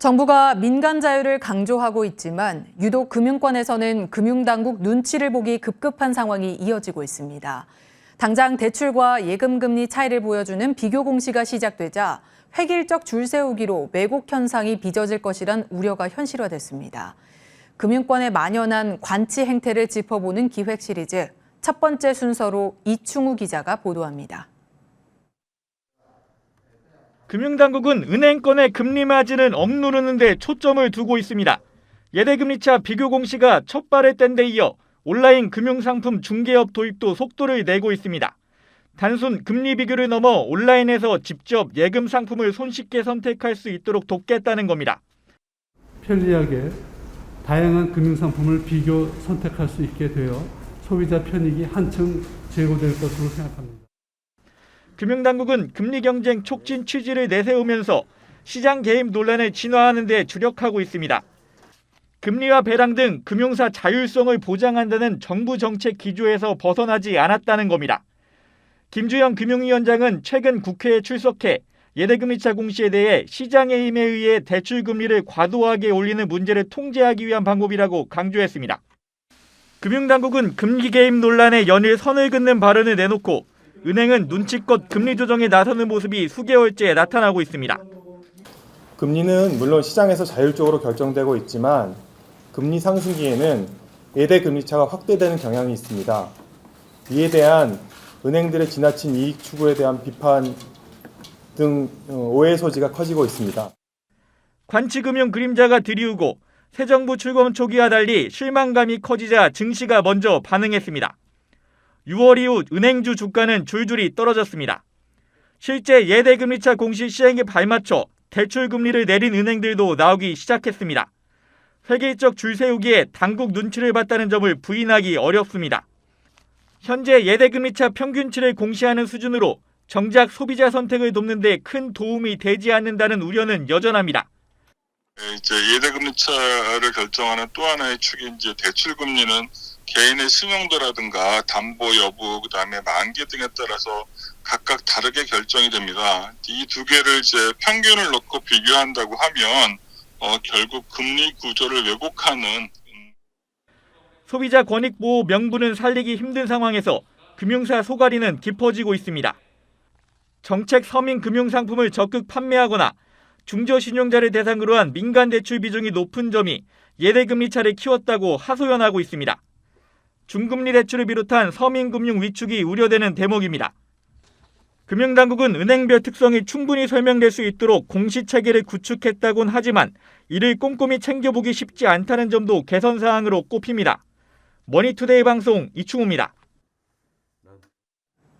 정부가 민간 자유를 강조하고 있지만 유독 금융권에서는 금융당국 눈치를 보기 급급한 상황이 이어지고 있습니다. 당장 대출과 예금 금리 차이를 보여주는 비교 공시가 시작되자 획일적 줄 세우기로 왜곡 현상이 빚어질 것이란 우려가 현실화됐습니다. 금융권에 만연한 관치 행태를 짚어보는 기획 시리즈, 첫 번째 순서로 이충우 기자가 보도합니다. 금융당국은 은행권의 금리 마진을 억누르는 데 초점을 두고 있습니다. 예대금리차 비교 공시가 첫 발을 뗀 데 이어 온라인 금융상품 중개업 도입도 속도를 내고 있습니다. 단순 금리 비교를 넘어 온라인에서 직접 예금 상품을 손쉽게 선택할 수 있도록 돕겠다는 겁니다. 편리하게 다양한 금융상품을 비교 선택할 수 있게 되어 소비자 편익이 한층 제고될 것으로 생각합니다. 금융당국은 금리 경쟁 촉진 취지를 내세우면서 시장 개입 논란을 진화하는 데 주력하고 있습니다. 금리와 배당 등 금융사 자율성을 보장한다는 정부 정책 기조에서 벗어나지 않았다는 겁니다. 김주영 금융위원장은 최근 국회에 출석해 예대금리차 공시에 대해 시장의 힘에 의해 대출 금리를 과도하게 올리는 문제를 통제하기 위한 방법이라고 강조했습니다. 금융당국은 금리 개입 논란에 연일 선을 긋는 발언을 내놓고 은행은 눈치껏 금리 조정에 나서는 모습이 수개월째 나타나고 있습니다. 금리는 물론 시장에서 자율적으로 결정되고 있지만 금리 상승기에는 예대금리차가 확대되는 경향이 있습니다. 이에 대한 은행들의 지나친 이익 추구에 대한 비판 등 오해 소지가 커지고 있습니다. 관치금융 그림자가 드리우고 새 정부 출범 초기와 달리 실망감이 커지자 증시가 먼저 반응했습니다. 6월 이후 은행주 주가는 줄줄이 떨어졌습니다. 실제 예대금리차 공시 시행에 발맞춰 대출 금리를 내린 은행들도 나오기 시작했습니다. 획일적 줄 세우기에 당국 눈치를 봤다는 점을 부인하기 어렵습니다. 현재 예대금리차 평균치를 공시하는 수준으로 정작 소비자 선택을 돕는 데 큰 도움이 되지 않는다는 우려는 여전합니다. 예대금리차를 결정하는 또 하나의 축이 대출 금리는 개인의 신용도라든가 담보 여부, 그다음에 만기 등에 따라서 각각 다르게 결정이 됩니다. 이 두 개를 평균을 놓고 비교한다고 하면 결국 금리 구조를 왜곡하는 소비자 권익 보호 명분은 살리기 힘든 상황에서 금융사 소갈이는 깊어지고 있습니다. 정책 서민 금융상품을 적극 판매하거나 중저신용자를 대상으로 한 민간 대출 비중이 높은 점이 예대금리차를 키웠다고 하소연하고 있습니다. 중금리 대출을 비롯한 서민금융 위축이 우려되는 대목입니다. 금융당국은 은행별 특성이 충분히 설명될 수 있도록 공시체계를 구축했다곤 하지만 이를 꼼꼼히 챙겨보기 쉽지 않다는 점도 개선 사항으로 꼽힙니다. 머니투데이 방송 이충우입니다.